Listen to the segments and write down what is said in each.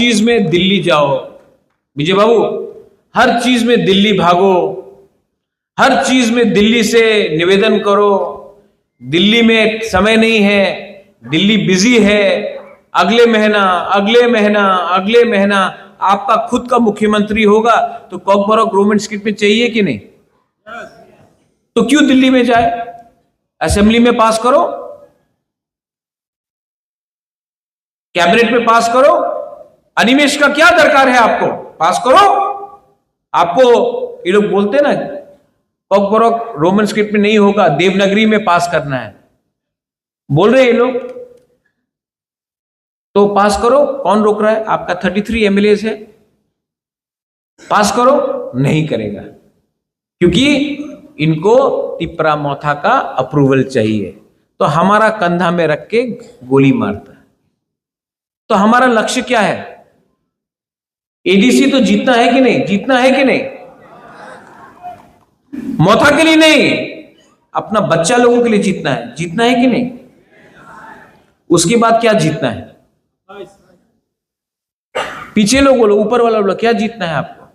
चीज में दिल्ली जाओ विजय बाबू, हर चीज में दिल्ली भागो, हर चीज में दिल्ली से निवेदन करो, दिल्ली में समय नहीं है, दिल्ली बिजी है, अगले महीना अगले महीना अगले महीना आपका खुद का मुख्यमंत्री होगा तो कॉकबरॉक गवर्नमेंट स्क्रिप्ट में चाहिए कि नहीं? तो क्यों दिल्ली में जाए? असेंबली में पास करो, कैबिनेट में पास करो, अनिमेश का क्या दरकार है? आपको पास करो। आपको ये लोग बोलते ना कॉकबरॉक रोमन स्क्रिप्ट में नहीं होगा, देवनागरी में पास करना है, बोल रहे ये लोग, तो पास करो। कौन रोक रहा है? आपका 33 एमएलए है, पास करो। नहीं करेगा क्योंकि इनको टिपरा मोथा का अप्रूवल चाहिए, तो हमारा कंधा में रख के गोली मारता है। तो हमारा लक्ष्य क्या है? एडीसी तो जीतना है कि नहीं? जीतना है कि नहीं? मोथा के लिए नहीं, अपना बच्चा लोगों के लिए जीतना है। जीतना है कि नहीं? उसके बाद क्या जीतना है? पीछे लोग बोलो, ऊपर वाला बोलो, क्या जीतना है आपको?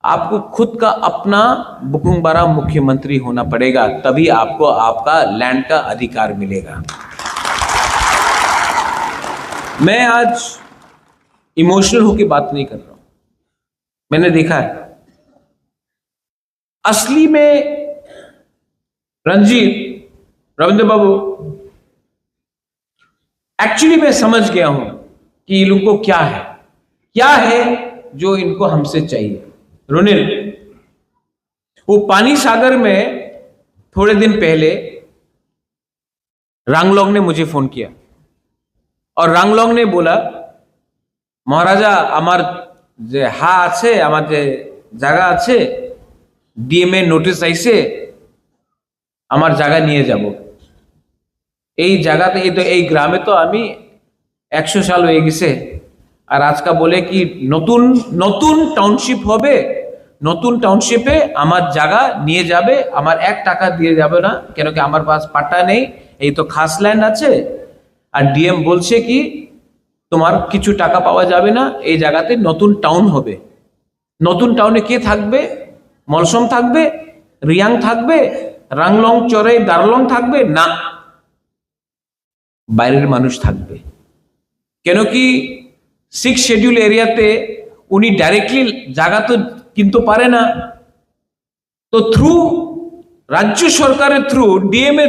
आपको खुद का अपना बुकुंबारा मुख्यमंत्री होना पड़ेगा, तभी आपको आपका लैंड का अधिकार मिलेगा। मैं आज इमोशनल होकर बात नहीं कर रहा हूं, मैंने देखा है असली में रंजीत, रविंद्र बाबू, एक्चुअली मैं समझ गया हूं कि ये लोगों को क्या है जो इनको हमसे चाहिए। रुनिल, वो पानी सागर में थोड़े दिन पहले रांगलोंग ने मुझे फोन किया और रांगलोंग ने बोला, महाराजा आमार जे हा आछे, आमार जे জায়গা আছে, ডিএমএ নোটিশ আইছে, আমার জায়গা নিয়ে যাব। এই জায়গাতে এই গ্রামে তো আমি 100 সাল হয়ে গেছে, আর আজকে বলে কি নতুন নতুন টাউনশিপ হবে, নতুন টাউনশিপে আমার জায়গা নিয়ে যাবে, আমার 1 টাকা দিয়ে যাবে না, কেন কি আমার পাস পাট্টা নেই, এই তো খাস ল্যান্ড আছে। আর ডিএম বলছে কি তোমার কিছু টাকা পাওয়া যাবে না, এই জায়গাতে নতুন টাউন হবে। নতুন টাউনে কে থাকবে? মলসম থাকবে, রিয়াং থাকবে, রাংলং চরে দারলং থাকবে না, বাইরের মানুষ থাকবে। কেন কি 6 শিডিউল এরিয়াতে উনি ডাইরেক্টলি জায়গা তো কিনতে পারে না, তো থ্রু রাজ্য সরকারের থ্রু ডিএমএ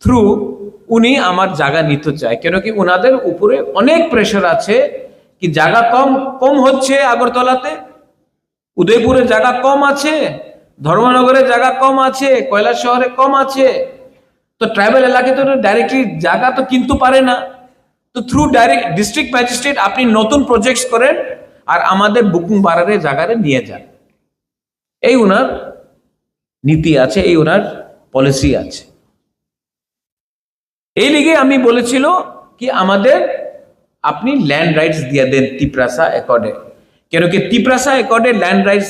থ্রু উনি আমার জায়গা নিতে চায়। কেন কি ওনাদের উপরে অনেক প্রেশার আছে কি জায়গা কম হচ্ছে, আগরতলাতে, উদয়পুরে জায়গা কম আছে, ধর্মনগরে জায়গা কম আছে, কৈলাস শহরে কম আছে, তো ট্রাইবাল এলাকায় তো ডাইরেক্টলি জায়গা তো কিনতে পারে না। তো থ্রু ডাইরেক্ট ডিস্ট্রিক্ট ম্যাজিস্ট্রেট আপনি নতুন প্রজেক্টস করেন আর আমাদের বুকুংবারারে জায়গারে নিয়ে যান, এই ওনার নীতি আছে, এই ওনার পলিসি আছে। এই লিগে আমি বলেছিল কি আমাদের আপনি ল্যান্ড রাইটস দিয়ে দেন তিপ্রাসা একর্ডে, কেন কি তিপ্রাসা একর্ডে ল্যান্ড রাইটস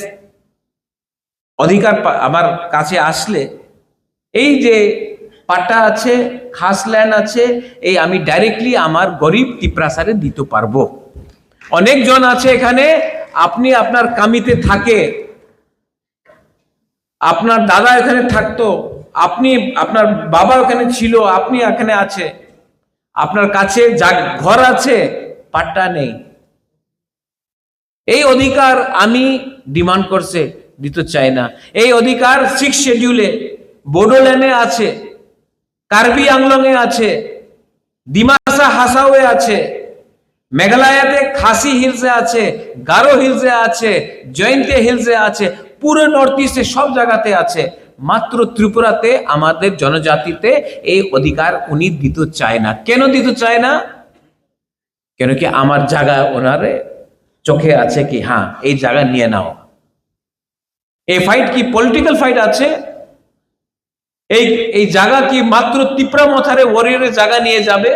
অধিকার আমার কাছে আসলে এই যে পাট্টা আছে, খাস ল্যান্ড আছে, এই আমি ডাইরেক্টলি আমার গরিব তিপ্রাসারে দিতে পারবো। অনেকজন আছে এখানে, আপনি আপনার কামিতে থাকে, আপনার দাদা এখানে থাকতো, আপনি আপনার বাবা ওখানে ছিল, আপনি এখানে আছে, আপনার কাছে ঘর আছে, পাট্টা নেই। এই অধিকার আমি ডিমান্ড করছে, দিতে চাই না। এই অধিকার 6 শিডিউলে বোডোল্যান্ডে আছে, কার্বি আংলংয়ে আছে, ডিমাসা হাসাওয়ে আছে, মেঘালয়াতে খাসি হিলসে আছে, গারো হিলসে আছে, জয়ন্তে হিলসে আছে, পুরো নর্থ ইস্টে সব জায়গাতে আছে। মাত্র ত্রিপুরাতে আমাদের জনজাতিতে এই অধিকার উনি দিতে চায় না। কেন দিতে চায় না? কেন কি আমার জায়গা ওনারে চোখে আছে কি হ্যাঁ এই জায়গা নিয়ে নাও। এই ফাইট কি পলিটিক্যাল ফাইট আছে? এই জায়গা কি মাত্র তিপ্রা মথারে ওয়ারিয়রের জায়গা নিয়ে যাবে?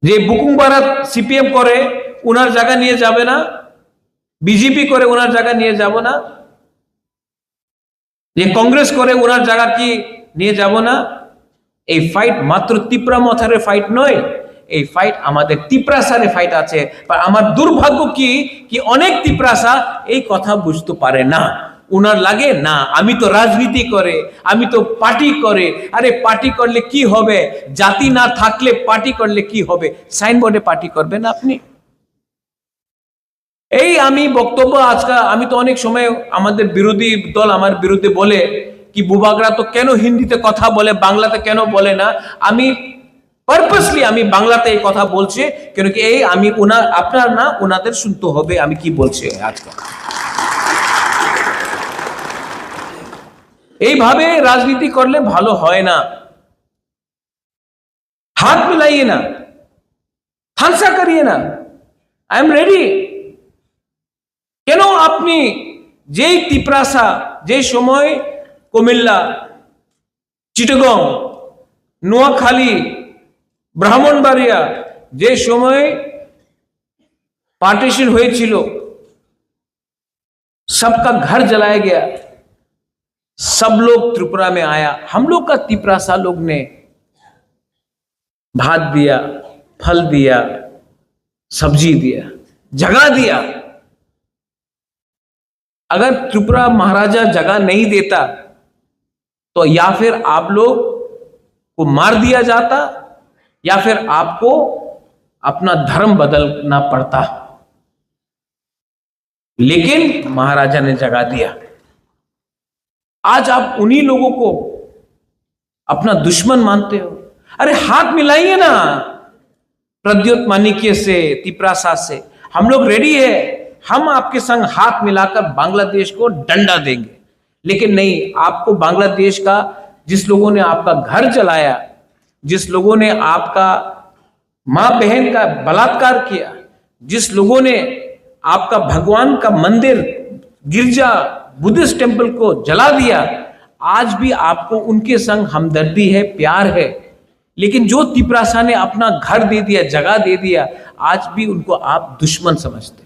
যে বুকুংবারা সিপিএম করে ওনার জায়গা নিয়ে যাবে না, বিজেপি করে ওনার জায়গা নিয়ে যাব না, যে কংগ্রেস করে ওনার জায়গা কি নিয়ে যাব না? এই ফাইট মাত্র তিপ্রা মথারে ফাইট নয়, এই ফাইট আমাদের তিপ্রাসারে ফাইট আছে। আর আমার দুর্ভাগ্য কি অনেক তিপ্রাসা এই কথা বুঝতে পারে না। উনার লাগে না আমি তো রাজনীতি করে, আমি তো পার্টি করে। আরে পার্টি করলে কি হবে? জাতি না থাকলে পার্টি করলে কি হবে? সাইনবোর্ডে পার্টি করবেন আপনি? এই আমি বক্তব্য আজকে আমি তো অনেক সময় আমাদের বিরোধী দল আমার বিরুদ্ধে বলে কি বুবাগরা তো কেন হিন্দিতে কথা বলে, বাংলাতে কেন বলে না। আমি পারপাসলি আমি বাংলাতে এই কথা বলছি কেন কি এই আমি আপনার না ওনাদের শুনতে হবে আমি কি বলছি আজকে। এইভাবে রাজনীতি করলে ভালো হয় না। হাত মিলাইয়ে না, থানসা করিয়ে না। I am ready. কেন আপনি যেই তিপ্রাসা যে সময় কুমিল্লা, চিটাগং, নোয়াখালী, ব্রাহ্মণবাড়িয়া যে সময় पार्टीशन হয়েছিল, सबका घर जलाया गया, सब लोग त्रिपुरा में आया। हम लोग का तिपरासा लोग ने भात दिया, फल दिया, सब्जी दिया, जगह दिया। अगर त्रिपुरा महाराजा जगह नहीं देता तो या फिर आप लोग को मार दिया जाता या फिर आपको अपना धर्म बदलना पड़ता। लेकिन महाराजा ने जगह दिया। आज आप उन्हीं लोगों को अपना दुश्मन मानते हो। अरे हाथ मिलाइए ना प्रद्योत माणिक्य से, तिपरासा से। हम लोग रेडी है, हम आपके संग हाथ मिलाकर बांग्लादेश को डंडा देंगे। लेकिन नहीं, आपको बांग्लादेश का जिस लोगों ने आपका घर जलाया, जिस लोगों ने आपका मां बहन का बलात्कार किया, जिस लोगों ने आपका भगवान का मंदिर, गिरजा, बुद्धिस्ट टेंपल को जला दिया, आज भी आपको उनके संग हमदर्दी है, प्यार है। लेकिन जो तिपरासा ने अपना घर दे दिया, जगह दे दिया, आज भी उनको आप दुश्मन समझते।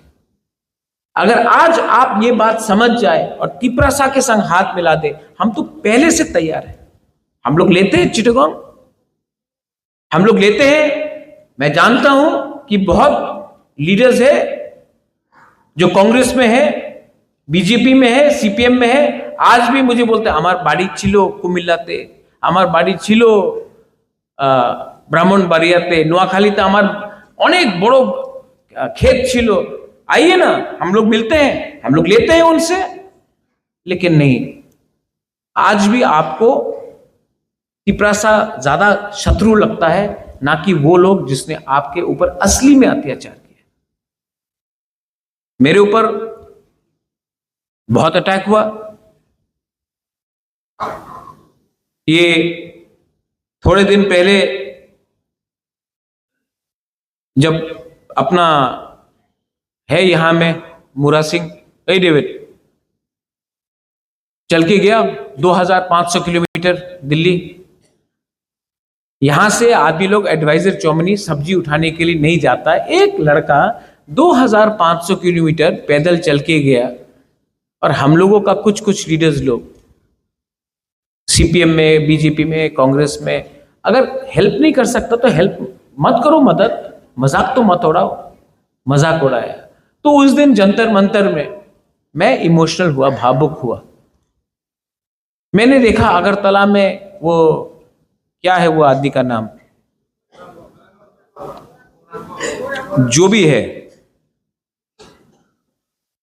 अगर आज आप ये बात समझ जाए और तिपरासा के संग हाथ मिला दे, हम तो पहले से तैयार है। हम लोग लेते हैं चिटगांव, हम लोग लेते हैं। मैं जानता हूं कि बहुत लीडर्स है जो कांग्रेस में है, बीजेपी में है, सीपीएम में है, आज भी मुझे बोलते हैं আমার বাড়ি ছিল কুমিল্লাতে, আমার বাড়ি ছিল ব্রাহ্মণবাড়িয়াতে, নোয়াখালীতে আমার অনেক বড় खेत ছিল। आइए ना, हम लोग मिलते हैं, हम लोग लेते हैं उनसे। लेकिन नहीं, आज भी आपको तिपरासा ज्यादा शत्रु लगता है, ना कि वो लोग जिसने आपके ऊपर असली में अत्याचार किया। मेरे ऊपर बहुत अटैक हुआ। ये थोड़े दिन पहले जब अपना है यहां में मुरा सिंह, ए डेविड चल के गया 2500 किलोमीटर दिल्ली। यहां से आदमी लोग एडवाइजर चौमनी सब्जी उठाने के लिए नहीं जाता। एक लड़का 2500 किलोमीटर पैदल चल के गया। और हम लोगों का कुछ लीडर्स लोग सीपीएम में, बीजेपी में, कांग्रेस में, अगर हेल्प नहीं कर सकता तो हेल्प मत करो, मदद, मजाक तो मत उड़ाओ। मजाक उड़ाया तो उस दिन जंतर मंतर में मैं इमोशनल हुआ, भावुक हुआ। मैंने देखा अगरतला में वो क्या है वो आदमी का नाम, जो भी है,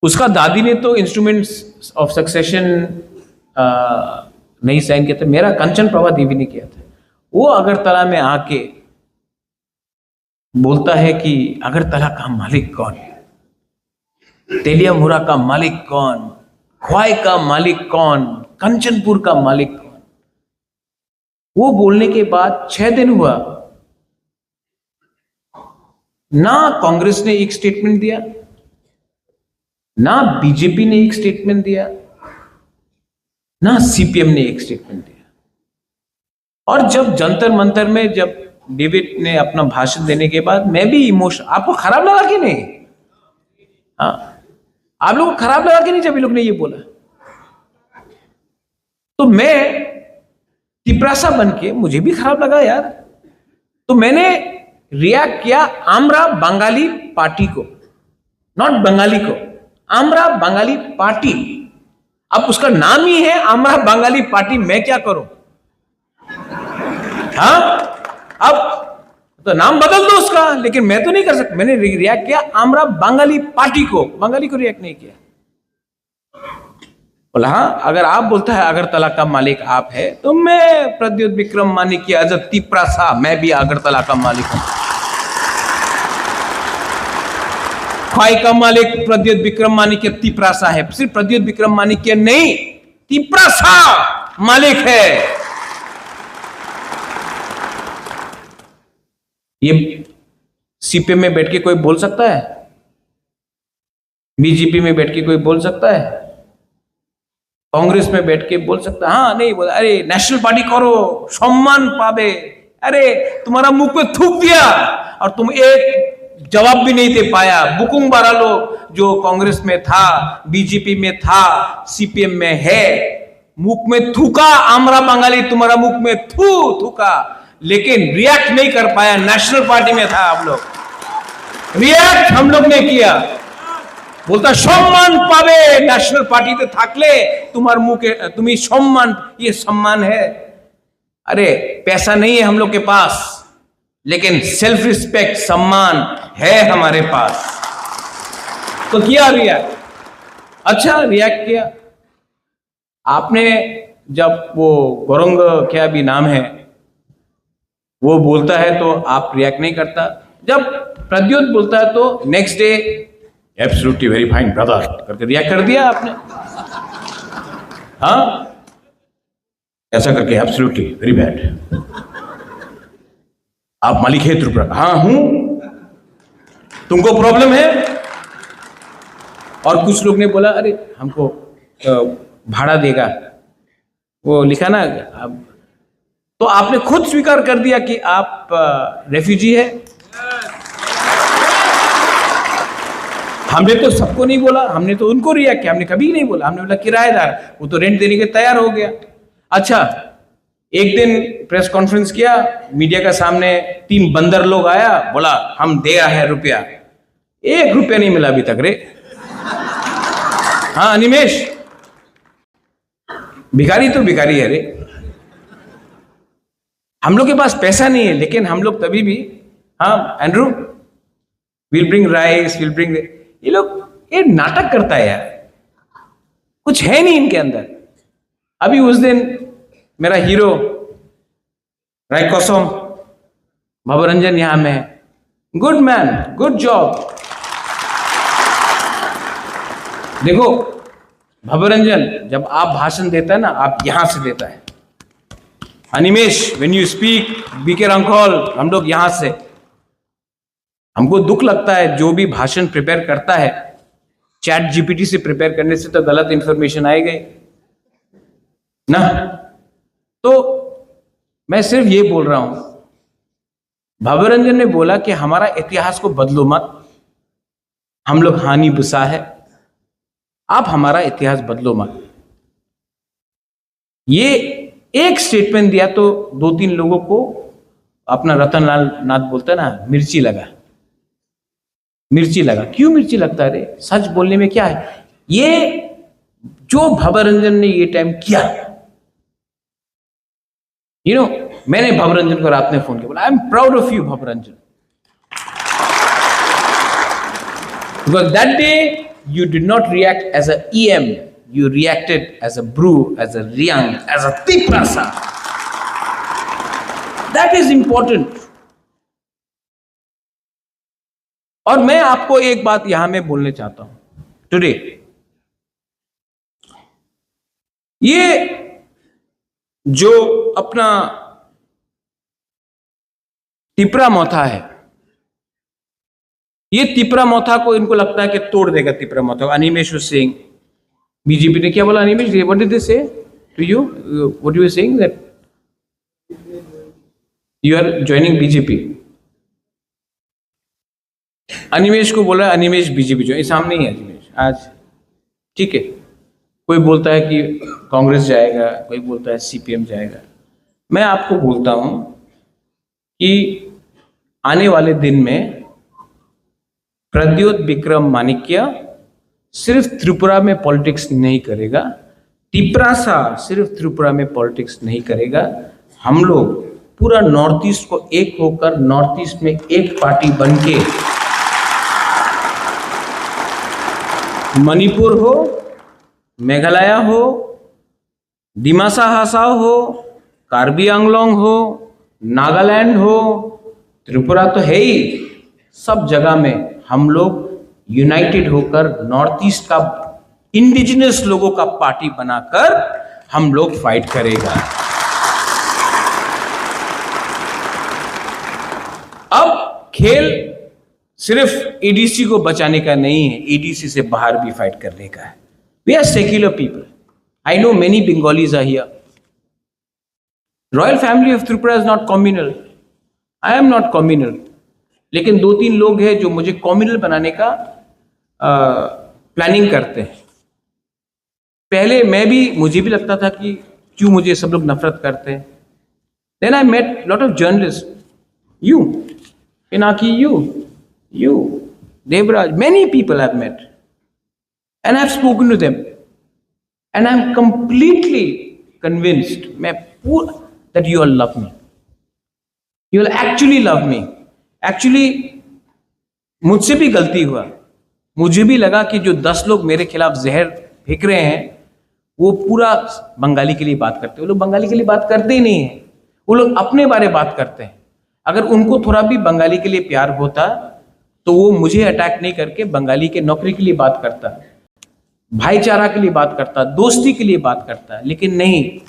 उसका दादी ने तो इंस्ट्रूमेंट्स ऑफ सक्सेशन नहीं साइन किया था, मेरा कंचन प्रभा देवी ने किया था। वो अगरतला में आके बोलता है कि अगरतला का मालिक कौन है, तेलिया मुरा का मालिक कौन, ख्वाई का मालिक कौन, कंचनपुर का मालिक कौन। वो बोलने के बाद 6 दिन हुआ, ना कांग्रेस ने एक स्टेटमेंट दिया, ना बीजेपी ने एक स्टेटमेंट दिया, ना सीपीएम ने एक स्टेटमेंट दिया। और जब जंतर मंतर में जब डेविड ने अपना भाषण देने के बाद मैं भी इमोशन, आपको खराब लगा कि नहीं? हाँ, आप लोगों को खराब लगा कि नहीं जब ये लोग ने ये बोला? तो मैं तिपरासा बन के मुझे भी खराब लगा यार। तो मैंने रिएक्ट किया आमरा बंगाली पार्टी को, नॉट बंगाली को, आमरा बंगाली पार्टी। अब उसका नाम ही है आमरा बंगाली पार्टी, मैं क्या करूं? हाँ, अब तो नाम बदल दो उसका, लेकिन मैं तो नहीं कर सकता। मैंने रिएक्ट किया आमरा बंगाली पार्टी को, बंगाली को रिएक्ट नहीं किया। बोला हाँ, अगर आप बोलता है अगरतला का मालिक आप है, तो मैं प्रद्युत विक्रम मानिक की एज अ तिपरा सा मैं भी अगरतला का मालिक हूं। खाई का मालिक प्रद्युत विक्रम मानिक के तिपरा सा है, सिर्फ प्रद्युत विक्रम मानिक के नहीं, तिपरा सा मालिक है। ये सीपीएम में बैठ के कोई बोल सकता है? बीजेपी में बैठ के कोई बोल सकता है? कांग्रेस में बैठ के बोल सकता है? हाँ, नहीं बोला। अरे नेशनल पार्टी करो, सम्मान पावे। अरे तुम्हारा मुंह पे थूक दिया और तुम एक जवाब भी नहीं दे पाया। बुकुंग बारा लोग जो कांग्रेस में था, बीजेपी में था, सीपीएम में है, मुख में थूका आमरा बंगाली, तुम्हारा मुख में थूका, लेकिन रिएक्ट नहीं कर पाया। नेशनल पार्टी में था आप लोग, रिएक्ट हम लोग ने किया। बोलता सम्मान पावे, नेशनल पार्टी ते थाकले तुम्हार मुंह के तुम्हें सम्मान, ये सम्मान है? अरे पैसा नहीं है हम लोग के पास, लेकिन सेल्फ रिस्पेक्ट, सम्मान है हमारे पास। तो किया रिएक्ट, अच्छा रिएक्ट किया आपने। जब वो गौरंग क्या भी नाम है वो बोलता है तो आप रिएक्ट नहीं करता। जब प्रद्युत बोलता है तो next day absolutely very fine brother करके रिएक्ट कर दिया आपने। हाँ, ऐसा करके एब्सोल्युटली वेरी बैड, आप मालिक है त्रिपुरा? हाँ हूं, तुमको प्रॉब्लम है? और कुछ लोग ने बोला अरे हमको भाड़ा देगा, वो लिखा ना। अब तो आपने खुद स्वीकार कर दिया कि आप रेफ्यूजी है। हमने तो सबको नहीं बोला, हमने तो उनको रिएक्ट किया, हमने कभी नहीं बोला। हमने बोला किराएदार, वो तो रेंट देने के तैयार हो गया। अच्छा, एक दिन प्रेस कॉन्फ्रेंस किया, मीडिया का सामने 3 बंदर लोग आया, बोला हम दे रहे हैं रुपया। 1 रुपया नहीं मिला अभी तक रे। हाँ अनिमेश, भिखारी तो भिखारी है रे। हम लोग के पास पैसा नहीं है, लेकिन हम लोग तभी भी, हाँ Andrew will bring rice, will bring, ये लोग ये नाटक करता है यार, कुछ है नहीं इनके अंदर। अभी उस दिन मेरा हीरो राय कौसम भवरंजन यहां में है, गुड मैन, गुड जॉब। देखो भवरंजन जब आप भाषण देता है ना, आप यहां से देता है। Animesh when you speak, BK Rankhol, हम लोग यहां से। हमको दुख लगता है जो भी भाषण प्रिपेयर करता है, चैट जीपीटी से प्रिपेयर करने से तो गलत इंफॉर्मेशन आएगी ना। तो मैं सिर्फ ये बोल रहा हूं, भवरंजन ने बोला कि हमारा इतिहास को बदलो मत, हम लोग हानि बुसा है, आप हमारा इतिहास बदलो मत। ये एक स्टेटमेंट दिया तो 2-3 लोगों को अपना रतन लाल नाथ बोलता है ना, मिर्ची लगा, मिर्ची लगा। क्यों मिर्ची लगता है रे? सच बोलने में क्या है? ये जो भवरंजन ने ये टाइम किया, मैंने भवरंजन को रात में फोन किया, बोला I am proud of you Bhavranjan, because that day you did not react as a EM, you reacted as a brew, as a Riang, as a Tiprasa. That is important. और मैं आपको एक बात यहां में बोलने चाहता हूं टुडे, ये जो अपना तिपरा मोथा है, ये तिपरा मोथा को इनको लगता है कि तोड़ देगा तिपरा मोथा को। अनिमेश सिंह, बीजेपी ने क्या बोला? Animesh what did they say to you? What you are saying that you are joining BJP? Animesh को बोला अनिमेश बीजेपी जो, सामने ही है अनिमेश आज, ठीक है। कोई बोलता है कि कांग्रेस जाएगा, कोई बोलता है सीपीएम जाएगा। मैं आपको बोलता हूं कि आने वाले दिन में प्रद्योत विक्रम माणिक्य सिर्फ त्रिपुरा में पॉलिटिक्स नहीं करेगा, तिपरासा सिर्फ त्रिपुरा में पॉलिटिक्स नहीं करेगा। हम लोग पूरा नॉर्थ ईस्ट को एक होकर नॉर्थ ईस्ट में एक पार्टी बनके मणिपुर हो, मेघालय हो, डिमासा हासाओ हो, कार्बी आंगलोंग हो, नागालैंड हो, त्रिपुरा तो है ही, सब जगह में हम लोग यूनाइटेड होकर नॉर्थ ईस्ट का इंडिजिनस लोगों का पार्टी बनाकर हम लोग फाइट करेगा। अब खेल सिर्फ एडीसी को बचाने का नहीं है, एडीसी से बाहर भी फाइट करने का है। We are secular people. I know many Bengalis are here. Royal family of Tripura is not communal. I am not communal. लेकिन 2-3 लोग हैं जो मुझे कम्युनल बनाने का प्लानिंग करते हैं। पहले मुझे भी लगता था कि क्यों मुझे सब लोग नफरत करते हैं। Then I met lot of journalist, you Pinaki, you Devraj, many people I've met and I've spoken to them and I'm completely convinced that you all love me. You will actually love me. Actually मुझसे भी गलती हुआ। मुझे भी लगा कि जो 10 लोग मेरे खिलाफ जहर फेंक रहे हैं वो पूरा बंगाली के लिए बात करते हैं। वो लोग बंगाली के लिए बात करते ही नहीं है, वो लोग अपने बारे बात करते हैं। अगर उनको थोड़ा भी बंगाली के लिए प्यार होता तो वो मुझे अटैक नहीं करके बंगाली के नौकरी के लिए बात करता, भाईचारा के लिए बात करता, दोस्ती के लिए बात करता। लेकिन नहीं,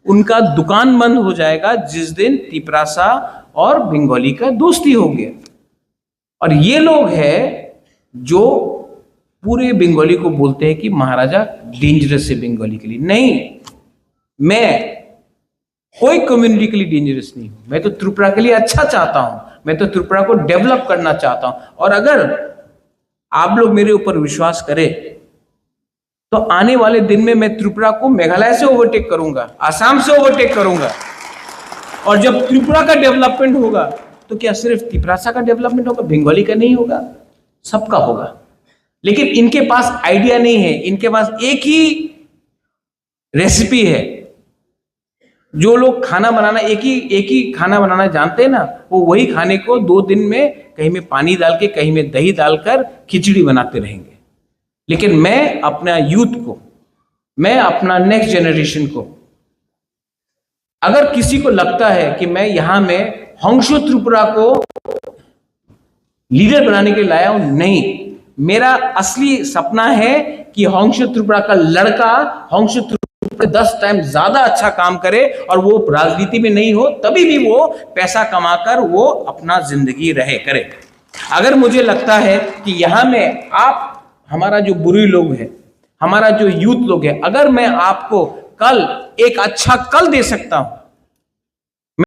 उनका दुकान बंद हो जाएगा जिस दिन तिपरासा और बंगाली का दोस्ती हो गया। और ये लोग हैं जो पूरे बंगाली को बोलते हैं कि महाराजा डेंजरस है बंगाली के लिए। नहीं, मैं कोई कम्युनिटी के लिए डेंजरस नहीं हूं। मैं तो त्रिपुरा के लिए अच्छा चाहता हूं, मैं तो त्रिपुरा को डेवलप करना चाहता हूं। और अगर आप लोग मेरे ऊपर विश्वास करें तो आने वाले दिन में मैं त्रिपुरा को मेघालय से ओवरटेक करूंगा, आसाम से ओवरटेक करूंगा। और जब त्रिपुरा का डेवलपमेंट होगा तो क्या सिर्फ तिपरासा का डेवलपमेंट होगा, बंगाली का नहीं होगा, सबका होगा। लेकिन इनके पास आइडिया नहीं है, इनके पास एक ही रेसिपी है। जो लोग खाना बनाना एक ही खाना बनाना जानते हैं ना, वो वही खाने को 2 दिन में कहीं में पानी डाल के कहीं में दही डालकर खिचड़ी बनाते रहेंगे। लेकिन मैं अपना यूथ को, मैं अपना नेक्स्ट जनरेशन को, अगर किसी को लगता है कि मैं यहां में होंशो त्रिपुरा को लीडर बनाने के लिए लाया हूं, नहीं, मेरा असली सपना है कि होंशो त्रिपुरा का लड़का होंशो 10 टाइम ज्यादा अच्छा काम करे और वो राजनीति में नहीं हो, तभी भी वो पैसा कमाकर वो अपना जिंदगी रहे करे। अगर मुझे लगता है कि यहां में आप, हमारा जो बुरी लोग है, हमारा जो यूथ लोग है, अगर मैं आपको कल एक अच्छा कल दे सकता हूं